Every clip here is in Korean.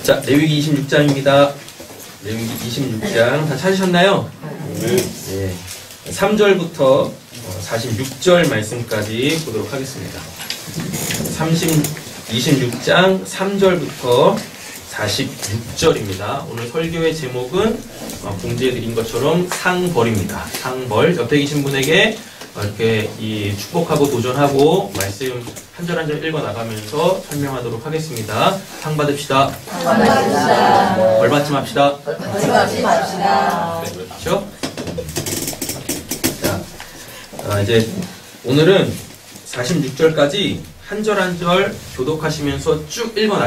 자, 레위기 26장입니다. 레위기 26장 다 찾으셨나요? 네. 3절부터 46절 말씀까지 보도록 하겠습니다. 26장 3절부터 46절입니다. 오늘 설교의 제목은 공지해드린 것처럼 상벌입니다. 상벌. 옆에 계신 분에게 이렇게 축복하고 도전하고 말씀 한 절 한 절 읽어 나가면서 설명하도록 하겠습니다. 상 받읍시다. 상 받읍시다. 벌 받지 맙시다. 벌 받지 맙시다. 네, 그렇죠? 자, 이제 오늘은 46절까지 한 절 한 절 교독하시면서 쭉 읽어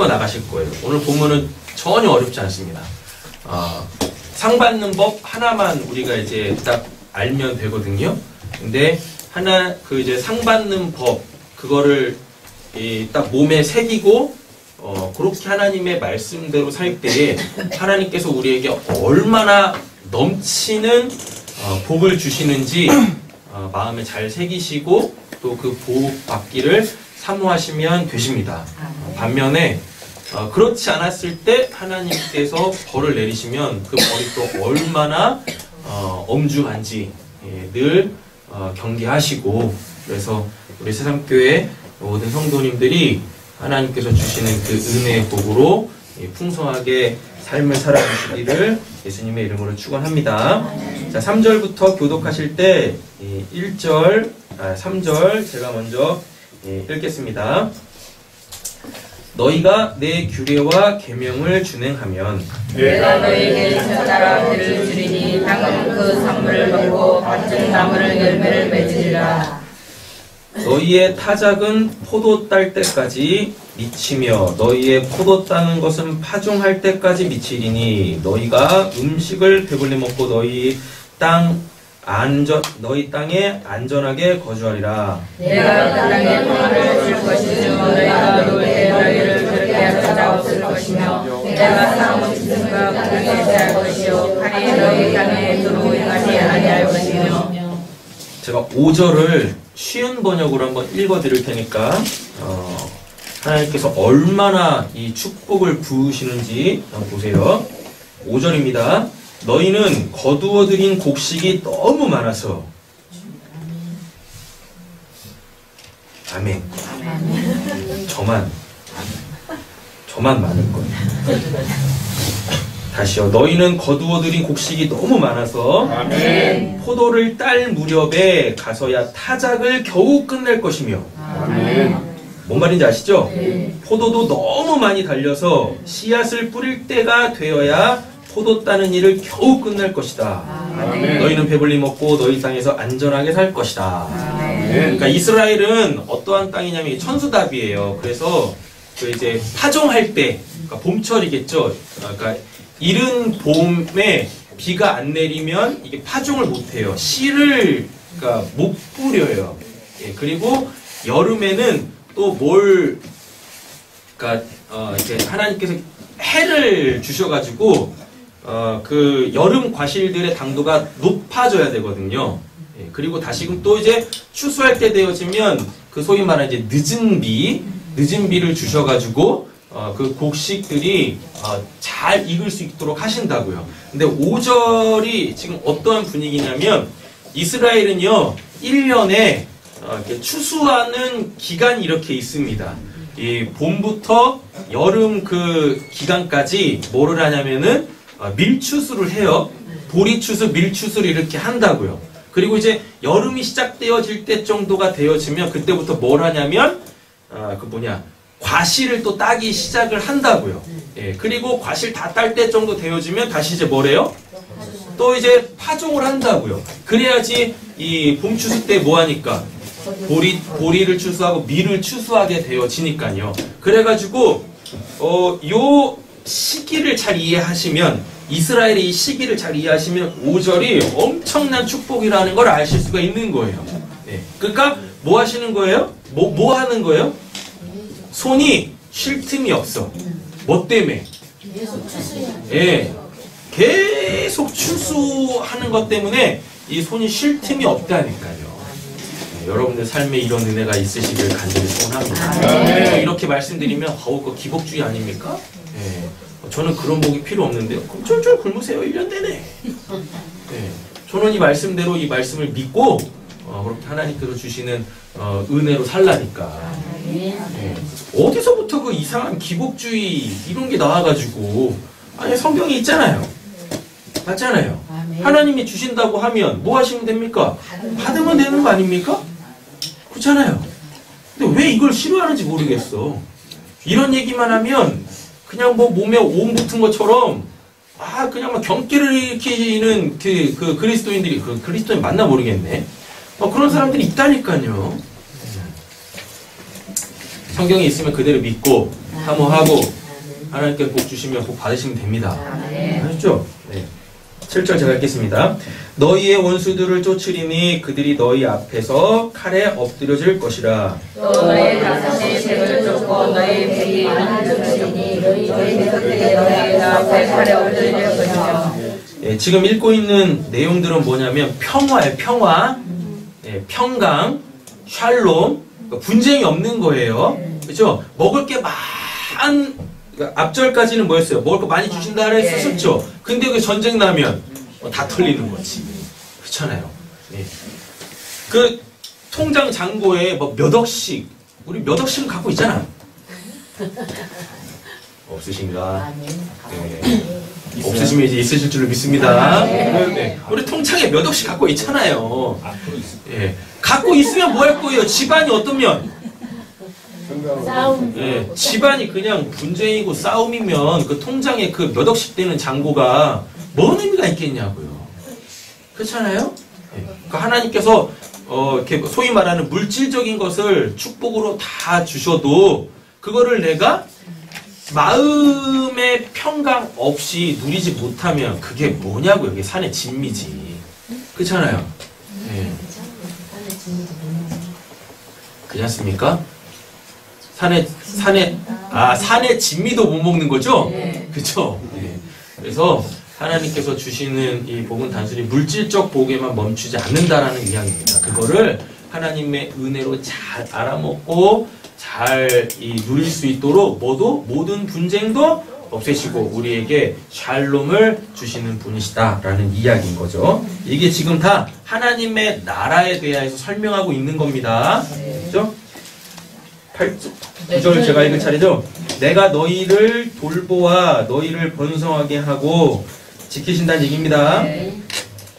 나가실 거예요. 오늘 본문은 전혀 어렵지 않습니다. 상 받는 법 하나만 우리가 이제 딱 알면 되거든요. 근데 이제 상 받는 법, 그거를 딱 몸에 새기고, 그렇게 하나님의 말씀대로 살 때에 하나님께서 우리에게 얼마나 넘치는 복을 주시는지 마음에 잘 새기시고 또 그 복 받기를 사모하시면 되십니다. 반면에 그렇지 않았을 때 하나님께서 벌을 내리시면 그 벌이 또 얼마나 엄중한지 늘 경계하시고, 그래서 우리 새삼교회 모든 성도님들이 하나님께서 주시는 그 은혜의 복으로 풍성하게 삶을 살아가시기를 예수님의 이름으로 축원합니다. 자, 3절부터 교독하실 때 3절 제가 먼저 읽겠습니다. 너희가 내 규례와 계명을 준행하면 내가 너희에게 따라 들을 주리니 방금 그 선물을 먹고 밭중 나무를 열매를 맺으리라. 너희의 타작은 포도 딸 때까지 미치며 너희의 포도 따는 것은 파종할 때까지 미치리니 너희가 음식을 배불리 먹고 너희 땅에 안전하게 거주하리라. 내가 땅에 평안을 줄 것이며 너희가 너희를 그렇게 찾아없을 것이며 내가 사온 짐승과 그렇게 대할 것이요 칼이 너희 땅에 들어오기까지 아니할 것이며. 제가 5절을 쉬운 번역으로 한번 읽어드릴 테니까 하나님께서 얼마나 이 축복을 부으시는지 한번 보세요. 5절입니다. 너희는 거두어들인 곡식이 너무 많아서. 아멘. 저만 많을 거예요. 다시요. 너희는 거두어들인 곡식이 너무 많아서 아멘. 포도를 딸 무렵에 가서야 타작을 겨우 끝낼 것이며. 아멘. 뭔 말인지 아시죠? 네. 포도도 너무 많이 달려서 씨앗을 뿌릴 때가 되어야 포도 따는 일을 겨우 끝낼 것이다. 아멘. 너희는 배불리 먹고 너희 땅에서 안전하게 살 것이다. 아멘. 그러니까 이스라엘은 어떠한 땅이냐면 천수답이에요. 그래서 그 이제 파종할 때, 그러니까 봄철이겠죠. 그러니까 이른 봄에 비가 안 내리면 이게 파종을 못 해요. 씨를 그러니까 못 뿌려요. 그리고 여름에는 또 그러니까 이제 하나님께서 해를 주셔가지고 그 여름 과실들의 당도가 높아져야 되거든요. 그리고 다시금 또 이제 추수할 때 되어지면 그 소위 말하는 이제 늦은 비를 주셔가지고 그 곡식들이 잘 익을 수 있도록 하신다고요. 근데 5절이 지금 어떠한 분위기냐면 이스라엘은요 1년에 이렇게 추수하는 기간이 이렇게 있습니다. 이 봄부터 여름 그 기간까지 뭐를 하냐면은 밀추수를 해요. 보리추수, 밀추수를 이렇게 한다고요. 그리고 이제 여름이 시작되어질 때 정도가 되어지면 그때부터 뭘 하냐면 과실을 또 따기 시작을 한다고요. 그리고 과실 다 딸 때 정도 되어지면 다시 이제 뭐래요? 또 이제 파종을 한다고요. 그래야지 이 봄추수 때 뭐 하니까 보리를 추수하고 밀을 추수하게 되어지니까요. 그래가지고 요 시기를 잘 이해하시면, 이스라엘의 이 시기를 잘 이해하시면 5절이 엄청난 축복이라는 걸 아실 수가 있는 거예요. 그러니까 뭐 하시는 거예요? 뭐 하는 거예요? 손이 쉴 틈이 없어. 뭐 때문에? 계속 추수하는 것 때문에 이 손이 쉴 틈이 없다니까요. 여러분들 삶에 이런 은혜가 있으시길 간절히 소원합니다. 네. 이렇게 말씀드리면 그 기복주의 아닙니까? 네. 저는 그런 복이 필요 없는데요. 그럼 쫄쫄 굶으세요. 1년 내내. 네. 저는 이 말씀대로 이 말씀을 믿고 그렇게 하나님께서 주시는 은혜로 살라니까. 네. 어디서부터 그 이상한 기복주의 이런 게 나와가지고 아니 성경에 있잖아요. 맞잖아요. 하나님이 주신다고 하면 뭐 하시면 됩니까? 받으면 되는 거 아닙니까? 그렇잖아요. 근데 왜 이걸 싫어하는지 모르겠어. 이런 얘기만 하면 그냥 뭐 몸에 온 붙은 것처럼 그냥 막 경계를 일으키는 그 그리스도인들이 그리스도인 맞나 모르겠네. 그런 사람들이 있다니까요. 성경에 있으면 그대로 믿고 사모하고 하나님께 복 주시면 복 받으시면 됩니다. 아셨죠? 네. 7절 제가 읽겠습니다. 너희의 원수들을 쫓으리니 그들이 너희 앞에서 칼에 엎드려질 것이라. 또 너희 자손이 백을 쫓고 너희 백이 만을 쫓으리니 너희 백들이 너희 앞에 칼에 엎드릴 것이며. 지금 읽고 있는 내용들은 뭐냐면 평화예요. 평화. 평강, 샬롬. 분쟁이 없는 거예요. 그렇죠? 먹을 게 앞절까지는 뭐였어요? 먹을 거 많이 주신다 그랬었죠. 근데 그 전쟁 나면 다 털리는 거지. 그렇잖아요. 네. 그 통장 잔고에 몇 억씩 우리 몇 억씩은 갖고 있잖아. 없으신가? 네. 없으시면 이제 있으실 줄로 믿습니다. 네. 우리 통장에 몇 억씩 갖고 있잖아요. 네. 갖고 있으면 뭐 할 거예요? 집안이 어떠면? 싸움. 예, 집안이 그냥 분쟁이고 싸움이면 그 통장에 그 몇 억씩 되는 잔고가 뭔 의미가 있겠냐고요. 그렇잖아요? 예, 그러니까 하나님께서 이렇게 소위 말하는 물질적인 것을 축복으로 다 주셔도 그거를 내가 마음의 평강 없이 누리지 못하면 그게 뭐냐고요. 이게 산의 진미지. 그렇잖아요. 예. 그렇지 않습니까? 산의 진미도 못 먹는 거죠? 그쵸? 네. 그래서 하나님께서 주시는 이 복은 단순히 물질적 복에만 멈추지 않는다라는 이야기입니다. 그거를 하나님의 은혜로 잘 알아먹고 잘 누릴 수 있도록 모든 분쟁도 없애시고 우리에게 샬롬을 주시는 분이시다라는 이야기인 거죠. 이게 지금 다 하나님의 나라에 대해서 설명하고 있는 겁니다. 그죠? 9절 제가 읽을 차례죠. 내가 너희를 돌보아 너희를 번성하게 하고 지키신다는 얘기입니다.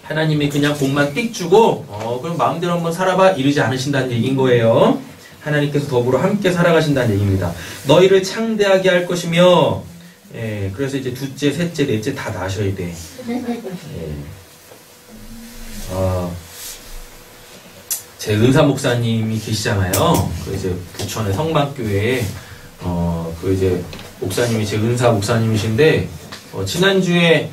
하나님이 그냥 복만 띡 주고 그럼 마음대로 한번 살아봐 이러지 않으신다는 얘기인 거예요. 하나님께서 더불어 함께 살아가신다는 얘기입니다. 너희를 창대하게 할 것이며 그래서 이제 둘째, 셋째, 넷째 다 낳으셔야 돼. 제 은사 목사님이 계시잖아요. 그 이제 부천의 성막교회에 그 이제 목사님이 제 은사 목사님이신데 지난주에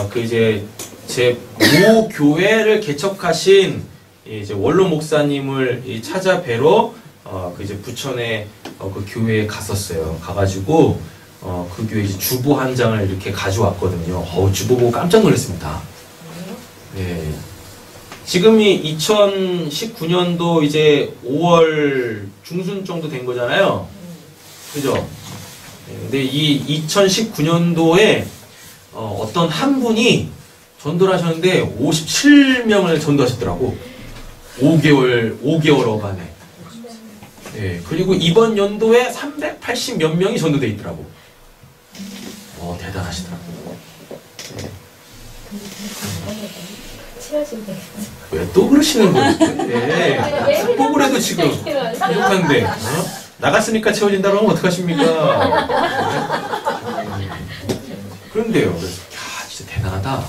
그 이제 제 모 교회를 개척하신 이제 원로 목사님을 찾아뵈러 그 이제 부천에 그 교회에 갔었어요. 가가지고 그 교회 이제 주보 한 장을 이렇게 가져왔거든요. 주보 보고 깜짝 놀랐습니다. 네. 지금이 2019년도 이제 5월 중순 정도 된 거잖아요. 그죠? 근데 이 2019년도에 어떤 한 분이 전도를 하셨는데 57명을 전도하셨더라고. 5개월 어간에. 네, 그리고 이번 연도에 380 몇 명이 전도돼 있더라고. 대단하시더라고. 네. 왜 또 그러시는 거예요? 네. 축복을 해도 지금 부족한데 나갔으니까 채워진다고 하면 어떡하십니까? 그런데요. 그래서 진짜 대단하다.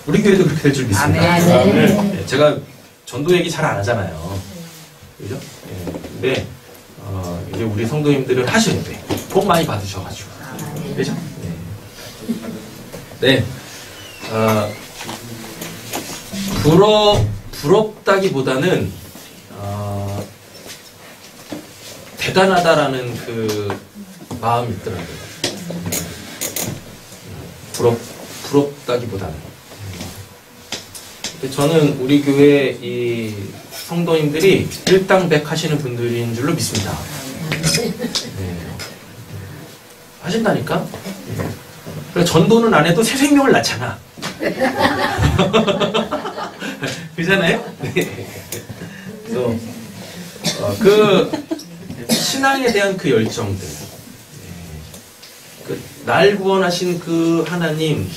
우리 교회도 그렇게 될 줄 믿습니다. 네, 제가 전도 얘기 잘 안 하잖아요. 그죠? 네, 근데 이제 우리 성도님들은 하셔야 돼. 복 많이 받으셔가지고. 그죠? 네. 부럽다기보다는 대단하다라는 그 마음이 있더라고요. 부럽다기보다는 저는 우리 교회 이 성도님들이 일당백 하시는 분들인 줄로 믿습니다. 네. 하신다니까? 그래 전도는 안 해도 새 생명을 낳잖아. 그잖아요? 네. 그래서 그 신앙에 대한 그 열정들, 날 구원하신 그 하나님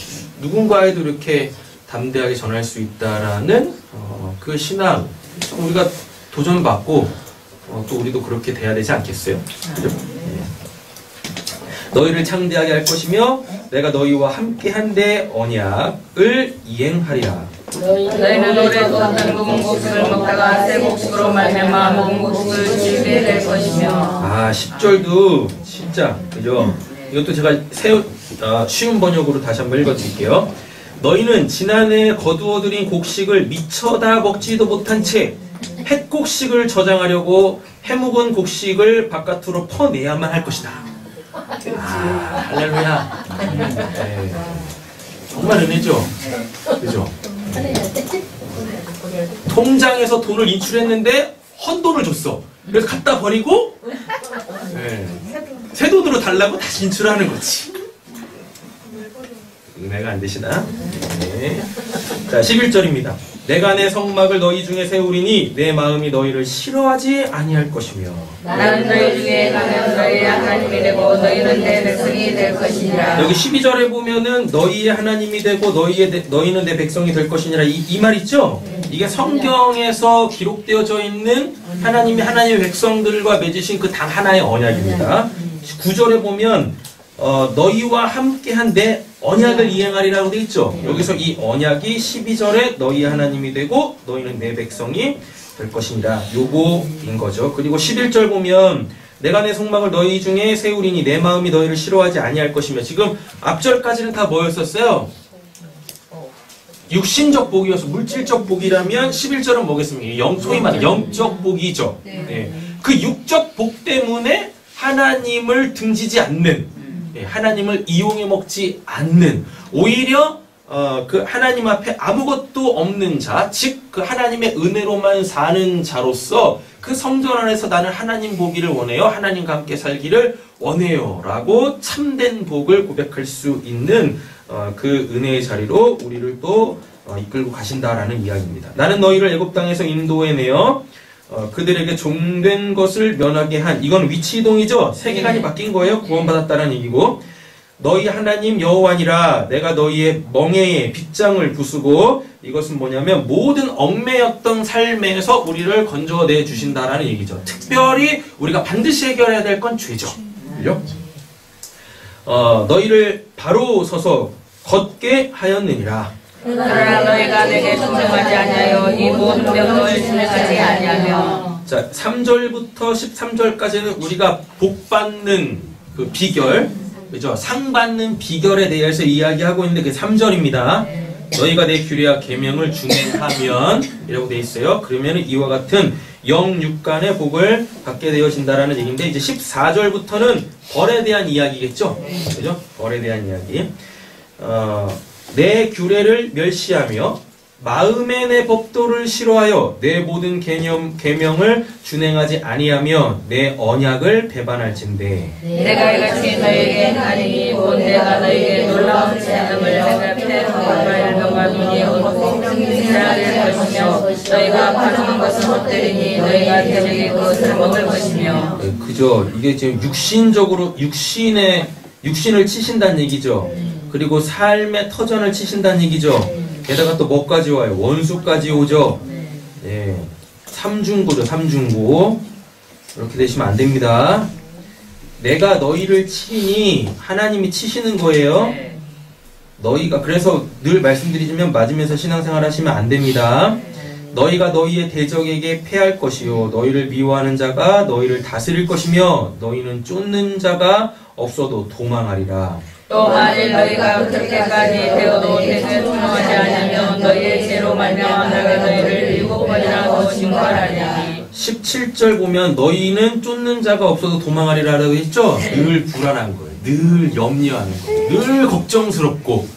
누군가에도 이렇게 담대하게 전할 수 있다라는 그 신앙 우리가 도전받고 또 우리도 그렇게 돼야 되지 않겠어요? 그죠? 너희를 창대하게 할 것이며 내가 너희와 함께 한데 언약을 이행하리라. 너희는 올해도 어떤 묵은 곡식을 먹다가 새 곡식으로 말미암아 묵은 곡식을 즐기게 될 것이며. 10절도 진짜 그죠? 이것도 제가 쉬운 번역으로 다시 한번 읽어드릴게요. 너희는 지난해 거두어들인 곡식을 미처 다 먹지도 못한 채 햇곡식을 저장하려고 해묵은 곡식을 바깥으로 퍼내야만 할 것이다. 할렐루야. 네. 정말 은혜죠? 그죠? 통장에서 돈을 인출했는데 헌돈을 줬어. 그래서 갖다 버리고 네. 새 돈으로 달라고 다시 인출하는 거지. 은혜가 안 되시나? 네. 자, 11절입니다. 내가 내 성막을 너희 중에 세우리니 내 마음이 너희를 싫어하지 아니할 것이며 나는 너희 중에 가면 너희의 하나님이 되고 너희는 내 백성이 될 것이니라. 여기 12절에 보면은 너희의 하나님이 되고 너희는 내 백성이 될 것이니라 이 말 있죠? 이게 성경에서 기록되어져 있는 하나님의 백성들과 맺으신 그 단 하나의 언약입니다. 9절에 보면 너희와 함께한 내 언약을 이행하리라고 되어 있죠. 여기서 이 언약이 12절에 너희 하나님이 되고 너희는 내 백성이 될 것이니라. 요거인 거죠. 그리고 11절 보면 내가 내 성막을 너희 중에 세우리니 내 마음이 너희를 싫어하지 아니할 것이며 지금 앞절까지는 다 뭐였었어요? 육신적 복이어서 물질적 복이라면 11절은 뭐겠습니까? 소위 말해 영적 복이죠. 네. 그 육적 복 때문에 하나님을 등지지 않는 하나님을 이용해 먹지 않는 오히려 그 하나님 앞에 아무것도 없는 자, 즉 그 하나님의 은혜로만 사는 자로서 그 성전 안에서 나는 하나님 보기를 원해요. 하나님과 함께 살기를 원해요. 라고 참된 복을 고백할 수 있는 그 은혜의 자리로 우리를 또 이끌고 가신다라는 이야기입니다. 나는 너희를 애굽 땅에서 인도해내어 그들에게 종된 것을 면하게 한 이건 위치 이동이죠. 세계관이 바뀐 거예요. 구원받았다는 얘기고 너희 하나님 여호와니라 내가 너희의 멍에에 빗장을 부수고 이것은 뭐냐면 모든 얽매였던 삶에서 우리를 건져내 주신다라는 얘기죠. 특별히 우리가 반드시 해결해야 될 건 죄죠. 그죠? 너희를 바로 서서 걷게 하였느니라. 그러나 너희가 내게 순종하지 아니하여 이 모든 명령을 순종하지 아니하며. 자, 3절부터 13절까지는 우리가 복 받는 그 비결, 그죠? 상 받는 비결에 대해서 이야기하고 있는데 그 3절입니다. 너희가 내 규례와 계명을 준행하면 이라고 돼 있어요. 그러면 이와 같은 영육간의 복을 받게 되어진다라는 얘기인데 이제 14절부터는 벌에 대한 이야기겠죠? 그죠? 벌에 대한 이야기. 내 규례를 멸시하며 마음에 내 법도를 싫어하여 내 모든 계명을 준행하지 아니하며 내 언약을 배반할진대. 내가 이같이 너희에게 하리니 곧 내가 너희에게 놀라운 재앙을 내가 피해서 일병과 눈이 어두워 생사가 될 것이며 너희가 파는 것은 헛되리니 너희가 되리니 그것을 먹을 것이며. 그죠? 이게 지금 육신을 치신다는 얘기죠. 그리고 삶의 터전을 치신다는 얘기죠. 게다가 또 뭐까지 와요? 원수까지 오죠. 네. 삼중고죠. 삼중고. 이렇게 되시면 안 됩니다. 내가 너희를 치니 하나님이 치시는 거예요. 너희가 그래서 늘 말씀드리지만 맞으면서 신앙생활 하시면 안 됩니다. 너희가 너희의 대적에게 패할 것이요 너희를 미워하는 자가 너희를 다스릴 것이며 너희는 쫓는 자가 없어도 도망하리라. 또 만일 너희가 그렇게까지 되어도 대중에 순종하지 않으면 너희의 죄로 말미암아 내가 너희를 7번이나 더 징벌하리니. 17절 보면 너희는 쫓는 자가 없어도 도망하리라라고 했죠? 늘 불안한 거예요. 늘 염려하는 거예요. 늘 걱정스럽고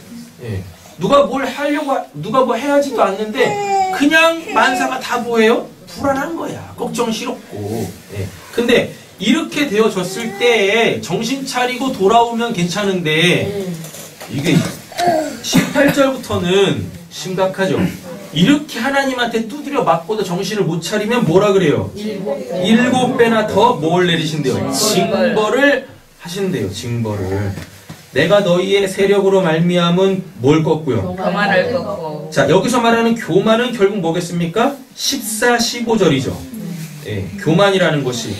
누가 뭐 해야지도 않는데 그냥 만사가 다 뭐예요? 불안한 거야. 걱정스럽고. 예. 근데 이렇게 되어졌을 때 정신 차리고 돌아오면 괜찮은데 이게 18절부터는 심각하죠. 이렇게 하나님한테 두드려 맞고도 정신을 못 차리면 뭐라 그래요? 7배나 더 뭘 내리신대요? 징벌을 하신대요. 징벌을. 내가 너희의 세력으로 말미암은 뭘 꺾고요? 교만을 꺾고. 자, 여기서 말하는 교만은 결국 뭐겠습니까? 14, 15절이죠. 예, 교만이라는 것이.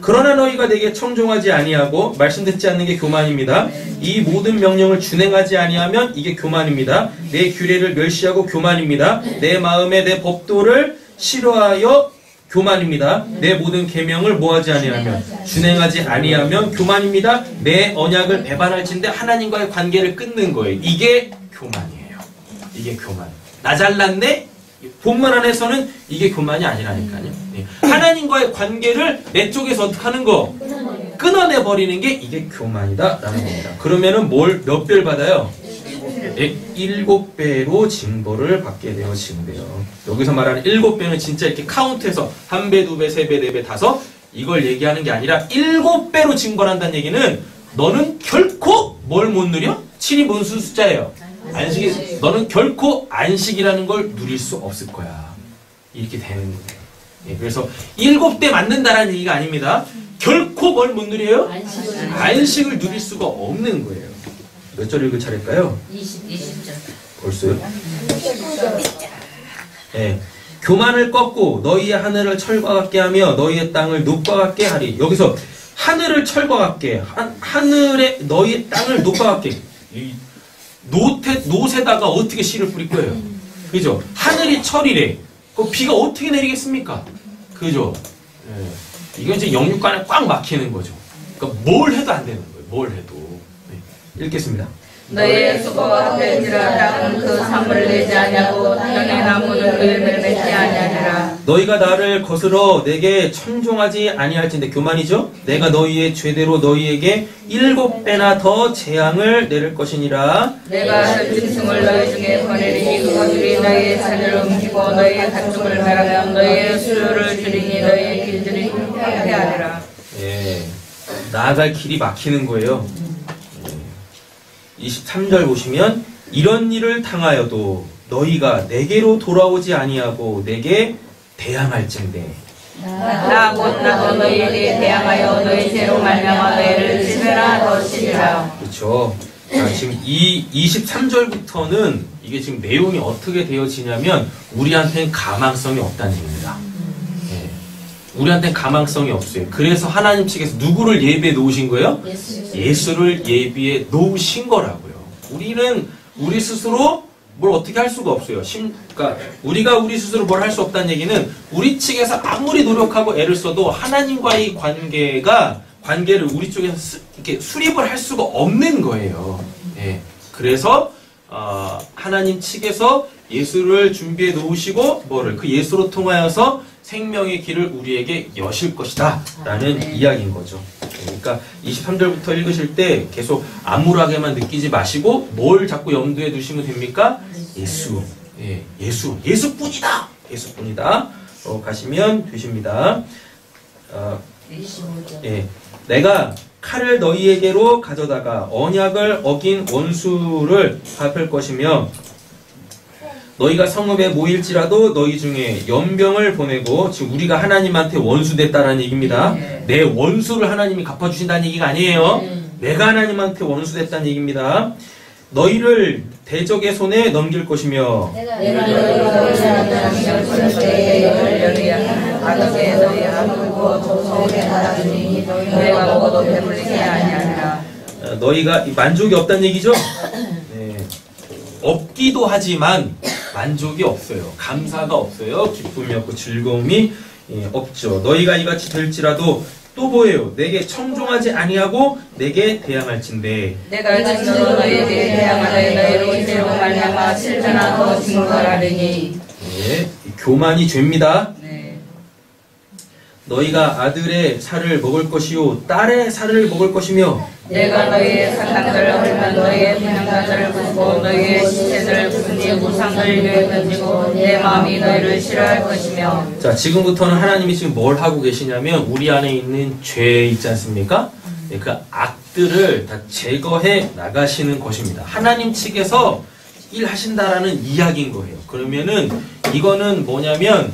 그러나 너희가 내게 청종하지 아니하고 말씀 듣지 않는 게 교만입니다. 이 모든 명령을 준행하지 아니하면 이게 교만입니다. 내 규례를 멸시하고 교만입니다. 내 마음에 내 법도를 싫어하여 교만입니다. 내 모든 계명을 뭐하지 아니하면 준행하지 아니하면 교만입니다. 내 언약을 배반할진대 하나님과의 관계를 끊는 거예요. 이게 교만이에요. 이게 교만. 나 잘났네? 본문 안에서는 이게 교만이 아니라니까요. 네. 하나님과의 관계를 내 쪽에서 어떻게 하는 거? 끊어내버리는 게 이게 교만이다라는 겁니다. 그러면은 몇 배를 받아요? 7배로 징벌을 받게 되어지는데요. 여기서 말하는 7배는 진짜 이렇게 카운트해서 1배, 2배, 3배, 4배, 5 이걸 얘기하는 게 아니라 7배로 징벌한다는 얘기는 너는 결코 뭘 못 누려? 7이 뭔 숫자예요? 안식이. 너는 결코 안식이라는 걸 누릴 수 없을 거야. 이렇게 되는 거예요. 예, 그래서 7배 맞는다라는 얘기가 아닙니다. 결코 뭘 못 누려요? 안식을 누릴 수가 없는 거예요. 몇 절 읽을 차례일까요? 20절. 벌써요? 예. 교만을 꺾고 너희의 하늘을 철과 같게 하며 너희의 땅을 녹과 같게 하리. 여기서 하늘을 철과 같게, 하늘에 너희의 땅을 녹과 같게. 노새다가 어떻게 씨를 뿌릴 거예요? 그죠? 하늘이 철이래. 그 비가 어떻게 내리겠습니까? 그죠? 예. 이건 이제 영육간에 꽉 막히는 거죠. 그러니까 뭘 해도 안 되는 거예요. 뭘 해도. 네. 읽겠습니다. 너희의 수고와 할지라 땅은 그 산물을 내지 아니하고 땅의 나무는 그 열매를 맺지 아니하니라. 너희가 나를 거스러 내게 청종하지 아니할진대. 교만이죠? 내가 너희의 죄대로 너희에게 7배나 더 재앙을 내릴 것이니라. 내가 짐승을 너희 중에 보내리니 그것들이 너희의 산을 옮기고 너희의 가축을 멸하며 너희의 수요를 줄이니 너희의 길들이 황폐하리라. 예, 나아갈 길이 막히는 거예요. 23절 보시면 이런 일을 당하여도 너희가 내게로 돌아오지 아니하고 내게 대항할진대. 나 곧 나도 너희에게 대항하여 너희 죄로 말미암아 너희를 7배나 더 치리라. 그렇죠. 자, 지금 이 23절부터는 이게 지금 내용이 어떻게 되어지냐면 우리한테는 가망성이 없다는 얘기입니다. 예. 우리한테는 가망성이 없어요. 그래서 하나님 측에서 누구를 예비해 놓으신 거예요? 예수를 예비해 놓으신 거라고요. 우리는 우리 스스로 뭘 어떻게 할 수가 없어요. 그러니까 우리가 우리 스스로 뭘 할 수 없다는 얘기는 우리 측에서 아무리 노력하고 애를 써도 하나님과의 관계를 우리 쪽에서 이렇게 수립을 할 수가 없는 거예요. 예. 그래서 하나님 측에서 예수를 준비해 놓으시고 그 예수로 통하여서 생명의 길을 우리에게 여실 것이다 라는 이야기인 거죠. 그러니까 23절부터 읽으실 때 계속 암울하게만 느끼지 마시고 뭘 자꾸 염두에 두시면 됩니까? 예수. 예, 예수뿐이다. 예수뿐이다. 가시면 되십니다. 25절. 예, 내가 칼을 너희에게로 가져다가 언약을 어긴 원수를 갚을 것이며 너희가 성읍에 모일지라도 너희 중에 연병을 보내고 지금 우리가 하나님한테 원수됐다라는 얘기입니다. 내 원수를 하나님이 갚아주신다는 얘기가 아니에요. 내가 하나님한테 원수됐다는 얘기입니다. 너희를 대적의 손에 넘길 것이며 너희가 만족이 없다는 얘기죠? 네. 없기도 하지만 만족이 없어요. 감사가 없어요. 기쁨이 없고 즐거움이 없죠. 너희가 이같이 될지라도 또 뭐예요? 내게 청종하지 아니하고 내게 대항할진대. 내가 진짜로 너희에게 대항하되 너희로 죄로 말미암아 7배나 더 징벌하리니. 네, 교만이 죄입니다. 네. 너희가 아들의 살을 먹을 것이요 딸의 살을 먹을 것이며 내가 너희의 사탄들을 헐면 너희의 분양가들을 붓고 너희의 시체들을 분지 우상들 위에 던지고 내 마음이 너희를 싫어할 것이며. 자, 지금부터는 하나님이 지금 뭘 하고 계시냐면 우리 안에 있는 죄 있지 않습니까? 네, 그 악들을 다 제거해 나가시는 것입니다. 하나님 측에서 일하신다라는 이야기인 거예요. 그러면은 이거는 뭐냐면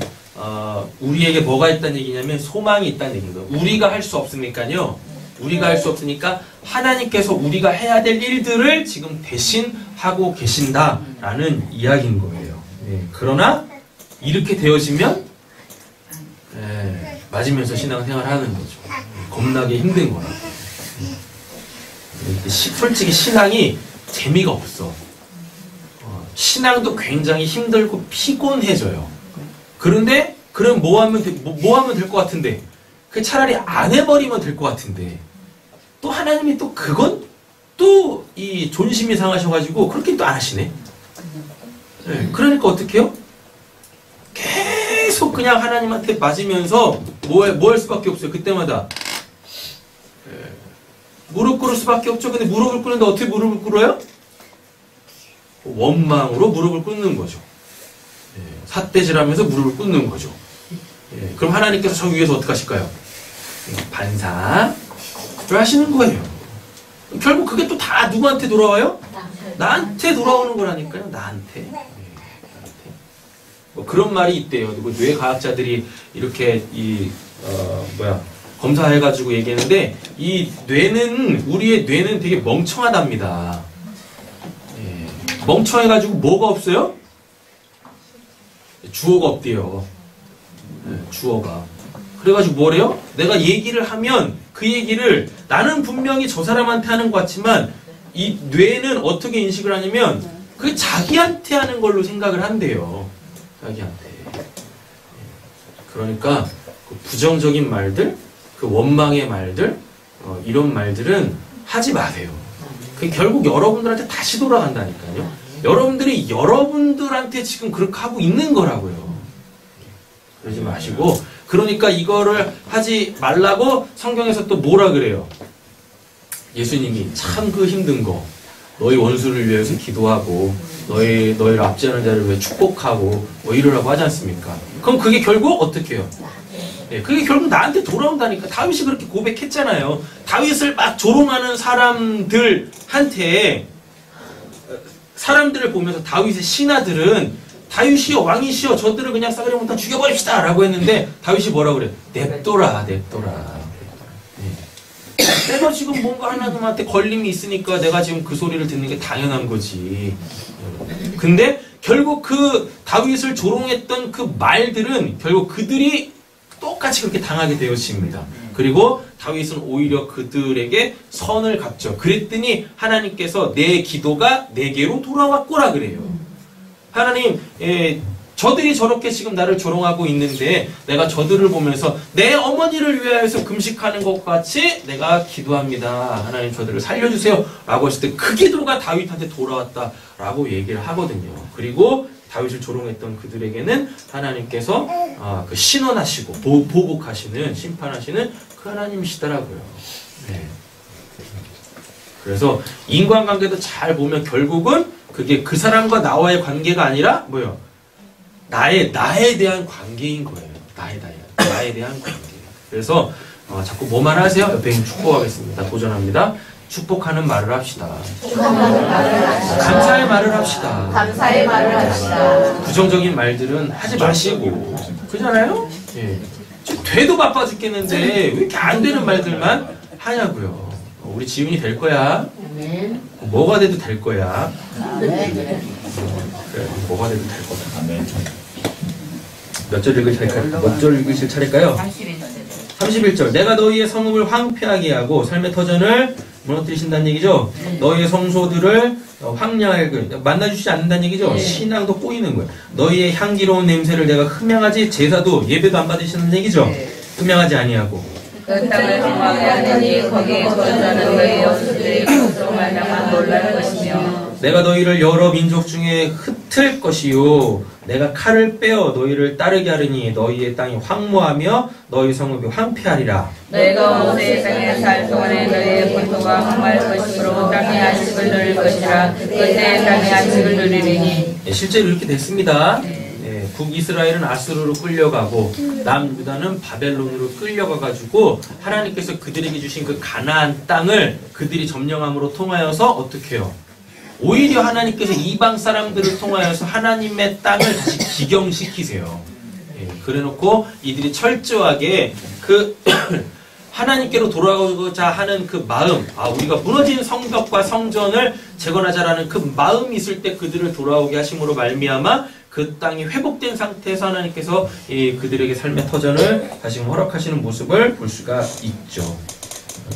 우리에게 뭐가 있다는 얘기냐면 소망이 있다는 얘기인 거예요. 우리가 할 수 없으니까요. 우리가 할 수 없으니까 하나님께서 우리가 해야 될 일들을 지금 대신 하고 계신다라는 이야기인 거예요. 네, 그러나 이렇게 되어지면 맞으면서 신앙생활을 하는 거죠. 겁나게 힘든 거라. 솔직히 신앙이 재미가 없어. 신앙도 굉장히 힘들고 피곤해져요. 그런데 그럼 뭐 하면 될 것 같은데 그 차라리 안 해버리면 될 것 같은데 또 하나님이 또 그건 또 이 존심이 상하셔가지고 그렇게 또 안 하시네. 네, 그러니까 어떻게 해요? 계속 그냥 하나님한테 맞으면서 뭐 할 수밖에 없어요. 그때마다 무릎 꿇을 수밖에 없죠. 근데 무릎을 꿇는데 어떻게 무릎을 꿇어요? 원망으로 무릎을 꿇는 거죠. 삿대질하면서 무릎을 꿇는 거죠. 그럼 하나님께서 저 위에서 어떻게 하실까요? 반사를 하시는 거예요. 결국 그게 또 다 누구한테 돌아와요? 나한테 돌아오는 거라니까요. 나한테. 뭐 그런 말이 있대요. 뇌과학자들이 이렇게 검사해가지고 얘기했는데 이 뇌는 우리의 뇌는 되게 멍청하답니다. 멍청해가지고 뭐가 없어요? 주어가 없대요. 주어가. 그래가지고 뭐래요? 내가 얘기를 하면 그 얘기를 나는 분명히 저 사람한테 하는 것 같지만 이 뇌는 어떻게 인식을 하냐면 그게 자기한테 하는 걸로 생각을 한대요. 자기한테. 그러니까 그 부정적인 말들, 그 원망의 말들, 이런 말들은 하지 마세요. 그게 결국 여러분들한테 다시 돌아간다니까요. 여러분들이 여러분들한테 지금 그렇게 하고 있는 거라고요. 그러지 마시고, 그러니까 이거를 하지 말라고 성경에서 또 뭐라 그래요? 예수님이 참 그 힘든 거, 너희 원수를 위해서 기도하고, 너희를 압제하는 자를 위해 축복하고, 뭐 이러라고 하지 않습니까? 그럼 그게 결국 어떻게 해요? 네, 그게 결국 나한테 돌아온다니까. 다윗이 그렇게 고백했잖아요. 다윗을 막 조롱하는 사람들한테, 사람들을 보면서 다윗의 신하들은 다윗이여 왕이시여 저들을 그냥 싸그리 못한 죽여버립시다 라고 했는데 다윗이 뭐라 그래? 냅둬라. 네. 내가 지금 뭔가 하나님한테 걸림이 있으니까 내가 지금 그 소리를 듣는 게 당연한 거지. 근데 결국 그 다윗을 조롱했던 그 말들은 결국 그들이 똑같이 그렇게 당하게 되었습니다. 그리고 다윗은 오히려 그들에게 선을 갚죠. 그랬더니 하나님께서 내 기도가 내게로 돌아왔구라 그래요. 하나님, 저들이 저렇게 지금 나를 조롱하고 있는데 내가 저들을 보면서 내 어머니를 위하여서 금식하는 것과 같이 내가 기도합니다. 하나님 저들을 살려주세요. 라고 했을 때 그 기도가 다윗한테 돌아왔다 라고 얘기를 하거든요. 그리고 다윗을 조롱했던 그들에게는 하나님께서 그 신원하시고 보복하시는 심판하시는 그 하나님이시더라고요. 네. 그래서 인간관계도 잘 보면 결국은 그게 그 사람과 나와의 관계가 아니라 뭐요? 나에 대한 관계인 거예요. 나에 대한 관계. 그래서 자꾸 뭐만 하세요? 옆에 있는 축복하겠습니다. 도전합니다. 축복하는 말을 합시다. 감사의 말을 합시다. 부정적인 말들은 하지 마시고. 그잖아요? 예. 돼도 바빠 죽겠는데 왜 이렇게 안 되는 말들만 하냐고요. 우리 지훈이 될 거야. 뭐가 돼도 될 거야. 그래, 뭐가 돼도 될 거야. 몇 절 읽으실 차례일까요? 31절. 내가 너희의 성읍을 황폐하게 하고 삶의 터전을 무너뜨리신다는 얘기죠. 너희의 성소들을 황량하게 만나주시지 않는다는 얘기죠. 신앙도 꼬이는 거예요. 너희의 향기로운 냄새를 내가 흠양하지 제사도 예배도 안 받으시는 얘기죠. 흠양하지 아니하고 그 땅을 험하게 하느니 거기에 거주하는 너희 원수들이 고통하다만 놀랄 것이며 내가 너희를 여러 민족 중에 흩은 같을 것이요 내가 칼을 빼어 너희를 따르게 하리니 너희의 땅이 황무하며 너희 성읍이 황폐하리라. 너희가 모세의 땅에 살 동안에 너희의 본토가 황무할 것이므로 땅의 안식을 누릴 것이라. 그때 땅의 안식을 누리리니. 실제로 이렇게 됐습니다. 북이스라엘은 아수르로 끌려가고 남유다는 바벨론으로 끌려가가지고 하나님께서 그들에게 주신 그 가나안 땅을 그들이 점령함으로 통하여서 어떻게 해요? 오히려 하나님께서 이방 사람들을 통하여서 하나님의 땅을 다시 기경시키세요. 그래놓고 이들이 철저하게 그 하나님께로 돌아가고자 하는 그 마음, 우리가 무너진 성벽과 성전을 재건하자라는 그 마음이 있을 때 그들을 돌아오게 하심으로 말미암아 그 땅이 회복된 상태에서 하나님께서 그들에게 삶의 터전을 다시 허락하시는 모습을 볼 수가 있죠.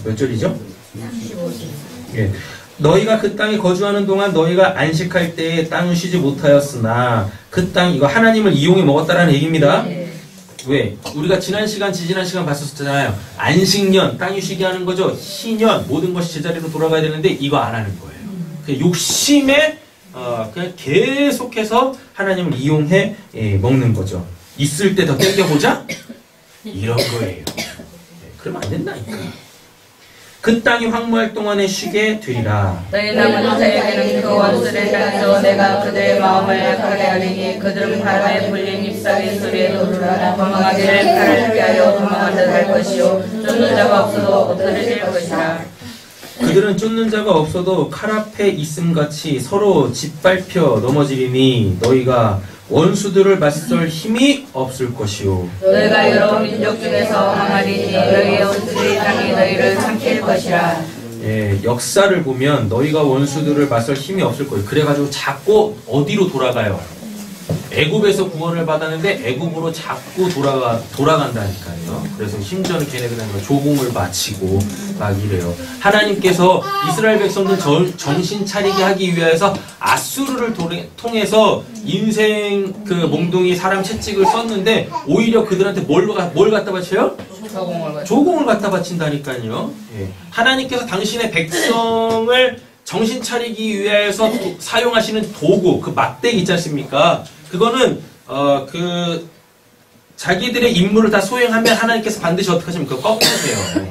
몇 절이죠? 35절. 너희가 그 땅에 거주하는 동안 너희가 안식할 때에 땅을 쉬지 못하였으나 그 땅, 이거 하나님을 이용해 먹었다라는 얘기입니다. 왜? 우리가 지난 시간 봤었잖아요. 안식년, 땅이 쉬게 하는 거죠. 희년, 모든 것이 제자리로 돌아가야 되는데 이거 안 하는 거예요. 그 욕심에 그냥 계속해서 하나님을 이용해 먹는 거죠. 있을 때 더 땡겨보자? 이런 거예요. 그러면 안 된다니까. 그 땅이 황무할 동안에 쉬게 되리라. 너희 남은 자에게는 그 원수를 향해서 내가 그들의 마음을 약하게 하리니 그들은 바람에 불린 잎사귀 소리에 도르라. 도망하기를 칼을 피하여 도망한 듯 할 것이요 쫓는 자가 없어도 엎드러질 것이라. 그들은 쫓는 자가 없어도 칼 앞에 있음같이 서로 짓밟혀 넘어지리니 너희가 원수들을 맞설 힘이 없을 것이요. 너희가 여러 민족 중에서 망하리니 너희의 원수들이 땅이 너희를 삼킬 것이라. 역사를 보면 너희가 원수들을 맞설 힘이 없을 거예요. 그래가지고 자꾸 어디로 돌아가요? 애굽에서 구원을 받았는데 애굽으로 자꾸 돌아간다니까요. 그래서 심지어는 걔네들은 조공을 마치고 막 이래요. 하나님께서 이스라엘 백성들 정신 차리게 하기 위해서 아수르를 통해서 인생 그 몽둥이 사람 채찍을 썼는데 오히려 그들한테 뭘 갖다 바쳐요? 조공을 갖다 바친다니까요. 하나님께서 당신의 백성을 정신 차리기 위해서 사용하시는 도구, 그 막대기 있지 않습니까? 그거는 자기들의 임무를 다 수행하면 하나님께서 반드시 어떻게 하십니까? 꺾으세요.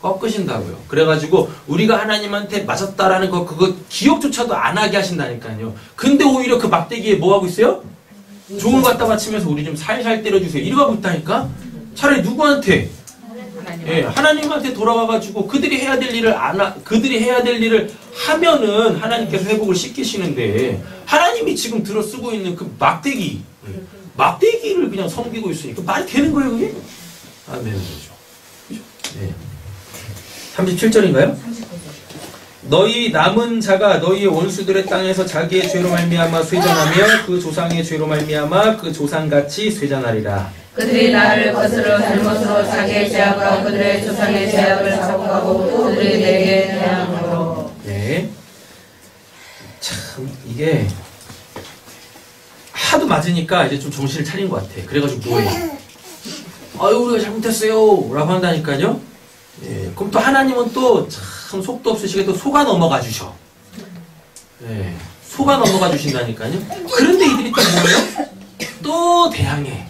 꺾으신다고요. 그래가지고 우리가 하나님한테 맞았다라는 그거 기억조차도 안 하게 하신다니까요. 근데 오히려 그 막대기에 뭐 하고 있어요? 종을 갖다 바치면서 우리 좀 살살 때려주세요. 이러고 있다니까? 차라리 누구한테? 하나님한테 돌아가가지고 그들이 해야 될 일을 하면은 하나님께서 회복을 시키시는데 하나님이 지금 들어 쓰고 있는 그 막대기를 그냥 섬기고 있으니까 말이 되는 거예요, 그게? 안 되는 거죠. 37절인가요? 너희 남은 자가 너희의 원수들의 땅에서 자기의 죄로 말미암아 쇠잔하며 그 조상의 죄로 말미암아 그 조상같이 쇠잔하리라. 그들이 나를 거스러 잘못으로 자기의 죄악과 그들의 조상의 죄악을 자복하고 그들이 내게 대항하므로. 참 이게 하도 맞으니까 이제 좀 정신을 차린 것 같아. 그래가지고 뭐해? 우리가 잘못했어요 라고 한다니까요. 그럼 또 하나님은 또 참 속도 없으시게 또 속아 넘어가 주셔. 속아 넘어가 주신다니까요. 그런데 이들이 또 뭐예요? 또 대항해.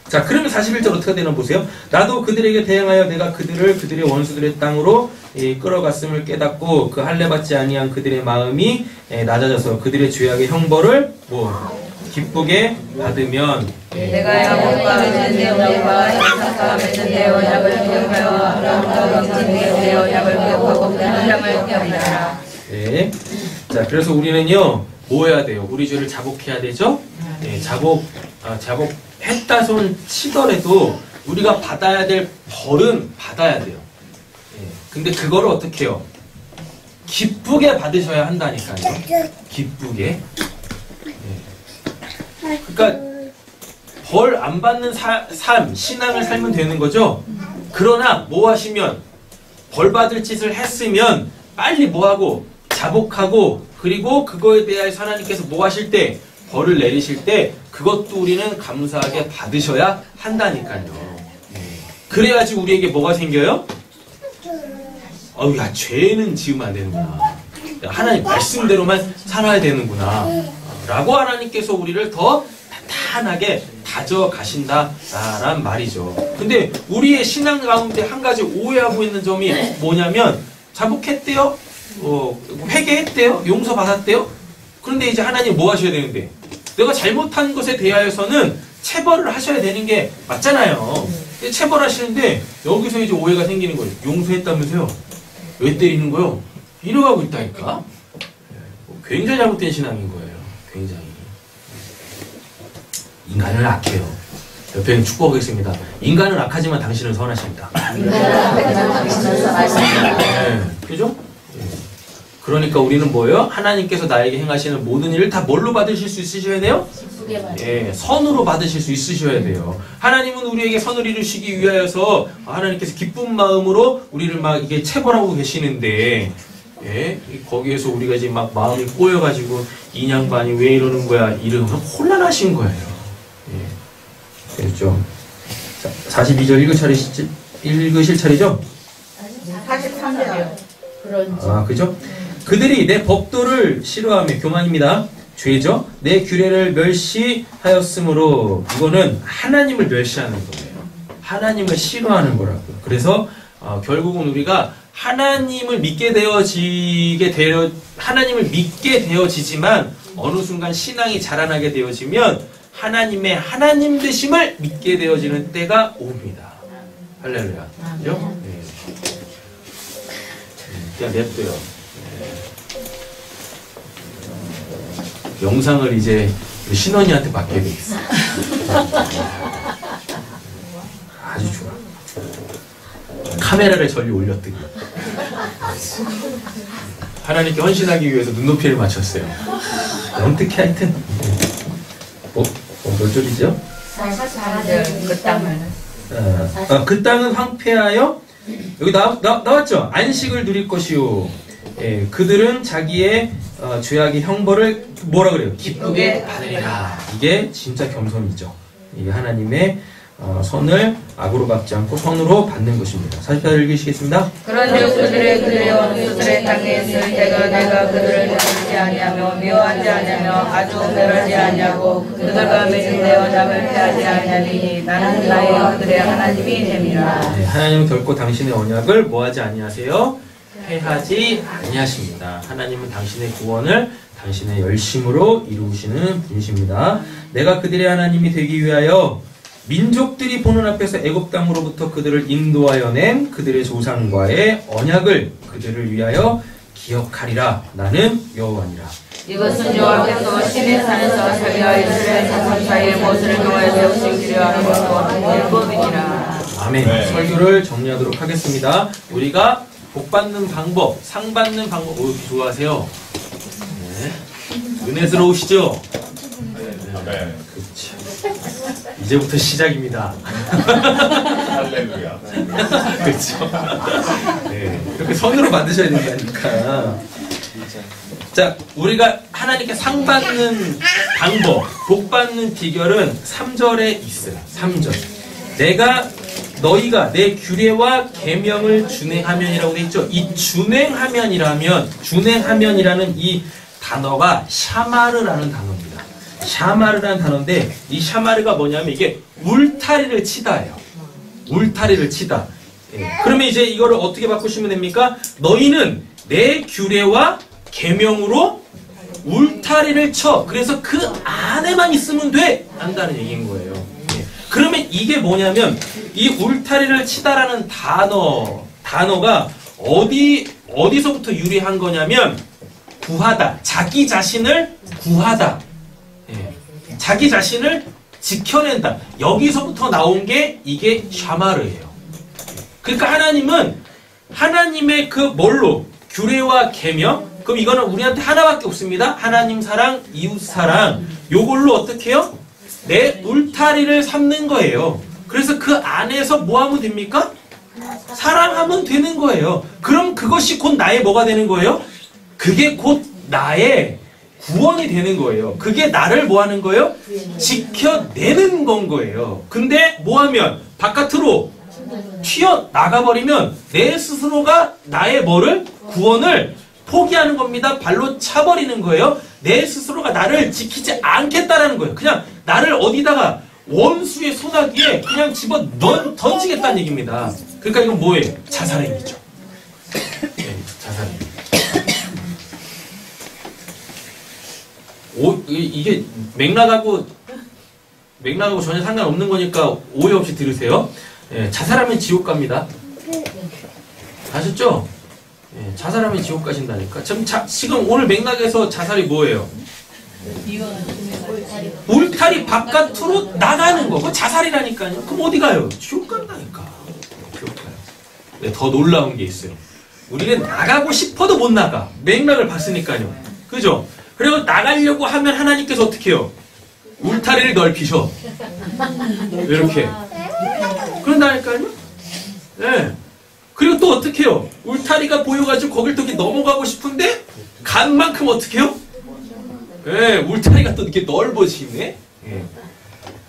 자, 그러면 41절 어떻게 되나 보세요. 나도 그들에게 대항하여 내가 그들의 원수들의 땅으로 끌어갔음을 깨닫고 그 할례받지 아니한 그들의 마음이 낮아져서 그들의 죄악의 형벌을 기쁘게 받으면 내가 야곱과 맺은 내 언약과 이삭과 맺은 내 언약을 기억하여 아브라함과 맺은 내 언약을 기억하고 그 땅을 기억하리라. 자, 그래서 우리는요 뭐 해야 돼요? 우리 죄를 자복해야 되죠? 자복했다 손 치더라도 우리가 받아야 될 벌은 받아야 돼요. 근데 그거를 어떻게 해요? 기쁘게 받으셔야 한다니까요. 기쁘게. 그러니까 벌 안 받는 신앙을 살면 되는 거죠. 그러나 뭐 하시면 벌 받을 짓을 했으면 빨리 뭐 하고 자복하고 그리고 그거에 대해서 하나님께서 뭐 하실 때 벌을 내리실 때 그것도 우리는 감사하게 받으셔야 한다니까요. 그래야지 우리에게 뭐가 생겨요? 야, 죄는 지으면 안 되는구나. 하나님 말씀대로만 살아야 되는구나 라고 하나님께서 우리를 더 탄탄하게 다져 가신다라는 말이죠. 근데 우리의 신앙 가운데 한 가지 오해하고 있는 점이 뭐냐면 자복했대요, 회개했대요, 용서받았대요. 그런데 이제 하나님 뭐 하셔야 되는데, 내가 잘못한 것에 대하여서는 체벌을 하셔야 되는 게 맞잖아요. 체벌하시는데 여기서 이제 오해가 생기는 거예요. 용서했다면서요? 왜 때리는 거요? 이러고 있다니까. 굉장히 잘못된 신앙인 거예요. 굉장히. 인간은 악해요. 옆에는 축복하겠습니다. 인간은 악하지만 당신은 선하십니다. 네, 그죠? 그러니까 우리는 뭐예요? 하나님께서 나에게 행하시는 모든 일을 다 뭘로 받으실 수 있으셔야 돼요? 예, 선으로 받으실 수 있으셔야 돼요. 하나님은 우리에게 선을 이루시기 위하여서 하나님께서 기쁜 마음으로 우리를 막 이게 체벌하고 계시는데, 예, 거기에서 우리가 이제 막 마음이 꼬여가지고 이 양반이 왜 이러는 거야? 이러면 혼란하신 거예요. 예, 그렇죠. 자, 42절 읽으실 차례죠? 43절. 아, 그죠? 그들이 내 법도를 싫어하며, 교만입니다. 죄죠? 내 규례를 멸시하였으므로, 이거는 하나님을 멸시하는 거예요. 하나님을 싫어하는 거라고. 그래서 결국은 우리가 하나님을 믿게 되어지지만 어느 순간 신앙이 자라나게 되어지면 하나님의 하나님 되심을 믿게 되어지는 때가 옵니다. 할렐루야. 그죠? 네. 그냥 냅둬요. 영상을 이제 신원이한테 맡겨야 되겠어. 아주 좋아. 카메라를 저리 올렸더니 하나님께 헌신하기 위해서 눈높이를 맞췄어요. 어떻게 하여튼 몇 절이죠? 44절. 그 땅은. 그 땅은 황폐하여, 여기 나왔죠? 안식을 누릴 것이요. 예, 그들은 자기의 죄악의 형벌을 뭐라 그래요? 기쁘게 받으리라. 이게 진짜 겸손이죠. 이게 하나님의 선을 악으로 갚지 않고 선으로 받는 것입니다. 44절 읽으시겠습니다. 그런데 그들의 원수들의 땅에 있을 때가 내가 그들을 멸하지 아니하며 미워하지 아니하며 아주 멸하지 아니하고 그들과 맺은되어 남을 패하지 아니하니 나는 나의 그들의 하나님이 됨이라. 네, 하나님은 결코 당신의 언약을 뭐하지 아니하세요? 패하지 아니하십니다. 하나님은 당신의 구원을 당신의 열심으로 이루시는 분이십니다. 내가 그들의 하나님이 되기 위하여 민족들이 보는 앞에서 애굽 땅으로부터 그들을 인도하여 낸 그들의 조상과의 언약을 그들을 위하여 기억하리라. 나는 여호와니라. 이것은 여호와께서 시내 산에서 자기와 이스라엘 자손 사이에 모세를 통하여 세우시기로 하는 것과 율법이니라. 아멘. 네. 설교를 정리하도록 하겠습니다. 우리가 복 받는 방법, 상 받는 방법, 이렇게 좋아하세요? 네. 은혜스러우시죠? 네. 그렇죠. 이제부터 시작입니다. 할렐루야. 그렇죠. 네, 이렇게 선으로 만드셔야 된다니까. 자, 우리가 하나님께 상 받는 방법, 복 받는 비결은 3절에 있어요. 3절. 너희가 내 규례와 계명을 준행하면이라고 돼 있죠. 이 준행하면이라는 이 단어가 샤마르라는 단어입니다. 샤마르라는 단어인데, 이 샤마르가 뭐냐면 이게 울타리를 치다예요. 울타리를 치다. 예. 그러면 이제 이거를 어떻게 바꾸시면 됩니까? 너희는 내 규례와 계명으로 울타리를 쳐. 그래서 그 안에만 있으면 돼. 한다는 얘기인 거예요. 예. 그러면 이게 뭐냐면 이 울타리를 치다라는 단어가 어디서부터 유래한 거냐면 구하다. 자기 자신을 구하다. 예. 자기 자신을 지켜낸다. 여기서부터 나온 게 이게 샤마르예요. 그러니까 하나님은 하나님의 그 뭘로? 규례와 계명? 그럼 이거는 우리한테 하나밖에 없습니다. 하나님 사랑, 이웃 사랑. 요걸로 어떻게 해요? 내 울타리를 삼는 거예요. 그래서 그 안에서 뭐 하면 됩니까? 사랑하면 되는 거예요. 그럼 그것이 곧 나의 뭐가 되는 거예요? 그게 곧 나의 구원이 되는 거예요. 그게 나를 뭐 하는 거예요? 지켜내는 건 거예요. 근데 뭐 하면? 바깥으로 튀어나가버리면 내 스스로가 나의 뭐를? 구원을 포기하는 겁니다. 발로 차버리는 거예요. 내 스스로가 나를 지키지 않겠다라는 거예요. 그냥 나를 어디다가 원수의 소나기에 그냥 집어 던지겠다는 얘기입니다. 그러니까 이건 뭐예요? 자살행위죠. 네, 자살행위. 이게 맥락하고 전혀 상관없는 거니까 오해 없이 들으세요. 예, 자살하면 지옥 갑니다. 아셨죠? 예, 자살하면 지옥 가신다니까. 지금 오늘 맥락에서 자살이 뭐예요? 울타리 바깥으로 나가는 거. 그거 자살이라니까요. 그럼 어디 가요? 지옥 간다니까. 지옥 가요. 네, 더 놀라운 게 있어요. 우리는 나가고 싶어도 못 나가. 맥락을 봤으니까요. 그죠? 그리고 나가려고 하면 하나님께서 어떻게 해요? 울타리를 넓히셔. 이렇게. 그런다니까요? 네. 그리고 또 어떻게 해요? 울타리가 보여가지고 거길 또 이렇게 넘어가고 싶은데 간 만큼 어떻게 해요? 네, 울타리가 또 이렇게 넓어지네. 네.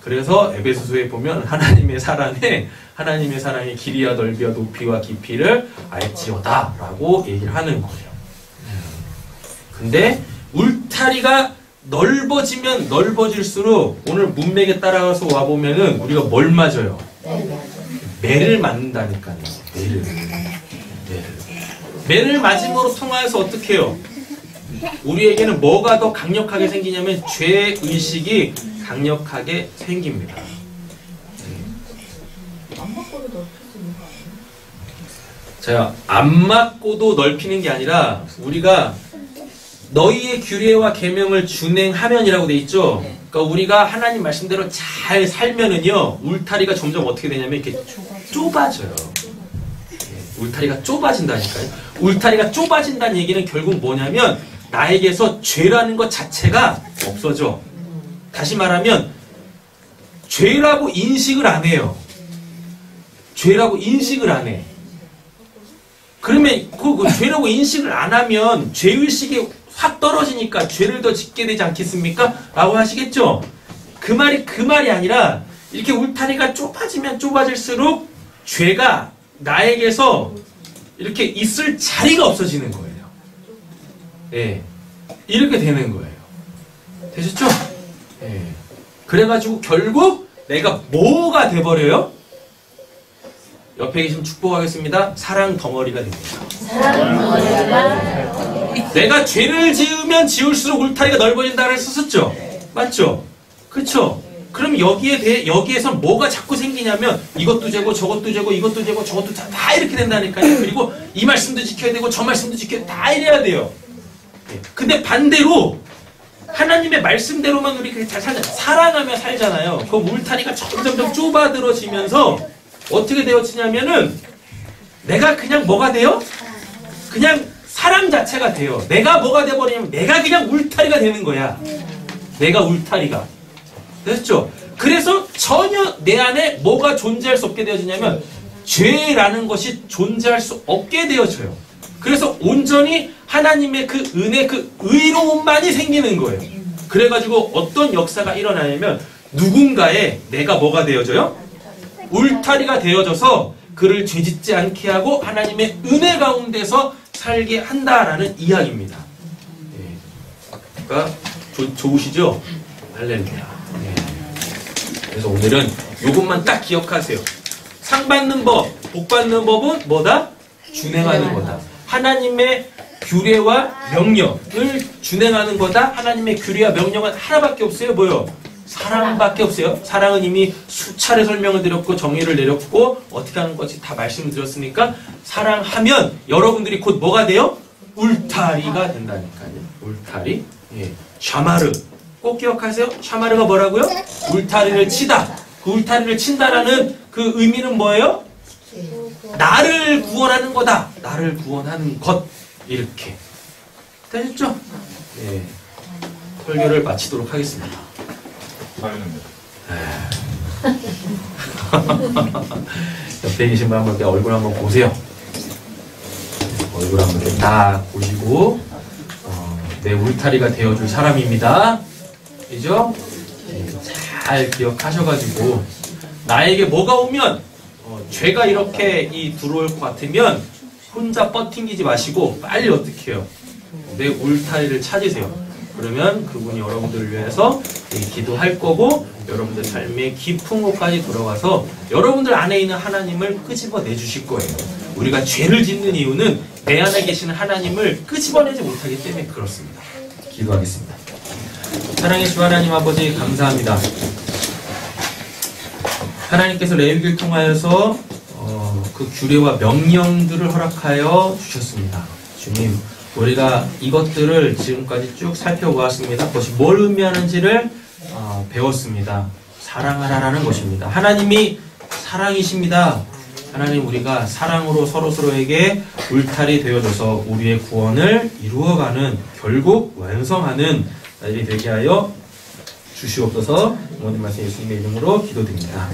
그래서 에베소서에 보면 하나님의 사랑이 길이와 넓이와 높이와 깊이를 알지어다 라고 얘기를 하는 거예요. 근데 울타리가 넓어지면 넓어질수록 오늘 문맥에 따라서 와보면은 우리가 뭘 맞아요? 매를 맞는다니까요. 매를 맞음으로 통하여서 어떻게 해요? 우리에게는 뭐가 더 강력하게 생기냐면 죄의식이 강력하게 생깁니다. 자, 안 맞고도 넓히는 게 아니라 우리가 너희의 규례와 계명을 준행하면이라고 돼 있죠. 그러니까 우리가 하나님 말씀대로 잘 살면은요 울타리가 점점 어떻게 되냐면 이렇게 좁아져요. 울타리가 좁아진다니까요. 울타리가 좁아진다는 얘기는 결국 뭐냐면 나에게서 죄라는 것 자체가 없어져. 다시 말하면 죄라고 인식을 안 해요. 죄라고 인식을 안 해. 그러면 그 죄라고 인식을 안 하면 죄의식이 확 떨어지니까 죄를 더 짓게 되지 않겠습니까? 라고 하시겠죠? 그 말이 아니라 이렇게 울타리가 좁아지면 좁아질수록 죄가 나에게서 이렇게 있을 자리가 없어지는 거예요. 네. 이렇게 되는 거예요. 되셨죠? 네. 그래가지고 결국 내가 뭐가 돼버려요? 옆에 계시면 축복하겠습니다. 사랑 덩어리가 됩니다. 내가 죄를 지으면 지을수록 울타리가 넓어진다를 썼었죠? 맞죠? 그쵸? 그럼 여기에서 뭐가 자꾸 생기냐면 이것도 죄고 저것도 죄고 이것도 죄고 저것도 다 이렇게 된다니까요. 그리고 이 말씀도 지켜야 되고 저 말씀도 지켜야 되고 다 이래야 돼요. 근데 반대로 하나님의 말씀대로만 우리 그렇게 잘 사랑하며 살잖아요. 그 울타리가 점점 좁아들어지면서 어떻게 되어지냐면은 내가 그냥 뭐가 돼요? 그냥 사랑 자체가 돼요. 내가 뭐가 돼버리냐면 내가 그냥 울타리가 되는 거야. 내가 울타리가. 됐죠? 그래서 전혀 내 안에 뭐가 존재할 수 없게 되어지냐면 죄라는 것이 존재할 수 없게 되어져요. 그래서 온전히 하나님의 그 은혜, 그 의로움만이 생기는 거예요. 그래가지고 어떤 역사가 일어나냐면 누군가의 내가 뭐가 되어져요? 울타리가 되어져서 그를 죄짓지 않게 하고 하나님의 은혜 가운데서 살게 한다라는 이야기입니다. 네. 그러니까 좋으시죠? 할렐루야. 네. 그래서 오늘은 이것만 딱 기억하세요. 상 받는 법, 복 받는 법은 뭐다? 준행하는 거다. 하나님의 규례와 명령을 준행하는 거다. 하나님의 규례와 명령은 하나밖에 없어요. 뭐요? 사랑밖에 없어요. 사랑은 이미 수차례 설명을 드렸고 정의를 내렸고 어떻게 하는 것이 다 말씀을 드렸으니까 사랑하면 여러분들이 곧 뭐가 돼요? 울타리가 된다니까요. 울타리. 예. 샤마르. 꼭 기억하세요. 샤마르가 뭐라고요? 울타리를 치다. 그 울타리를 친다라는 그 의미는 뭐예요? 나를 구원하는 거다. 나를 구원하는 것. 이렇게. 되셨죠? 예. 설교를 마치도록 하겠습니다. 옆에 계신 분 한번 얼굴 한번 보세요. 얼굴 한번 이렇게 딱 보시고 내 울타리가 되어줄 사람입니다. 그죠? 잘 기억하셔가지고 나에게 뭐가 오면 죄가 이렇게 들어올 것 같으면 혼자 뻗팅기지 마시고 빨리 어떻게 해요? 내 울타리를 찾으세요. 그러면 그분이 여러분들을 위해서 기도할 거고 여러분들 삶의 깊은 곳까지 들어가서 여러분들 안에 있는 하나님을 끄집어내 주실 거예요. 우리가 죄를 짓는 이유는 내 안에 계시는 하나님을 끄집어내지 못하기 때문에 그렇습니다. 기도하겠습니다. 사랑의 주 하나님 아버지 감사합니다. 하나님께서 레위기를 통하여서 그 규례와 명령들을 허락하여 주셨습니다. 주님, 우리가 이것들을 지금까지 쭉 살펴보았습니다. 그것이 뭘 의미하는지를 배웠습니다. 사랑하라라는 것입니다. 하나님이 사랑이십니다. 하나님, 우리가 사랑으로 서로서로에게 울타리 되어줘서 우리의 구원을 이루어가는, 결국 완성하는 날이 되게 하여 주시옵소서. 모든 말씀 예수님의 이름으로 기도드립니다.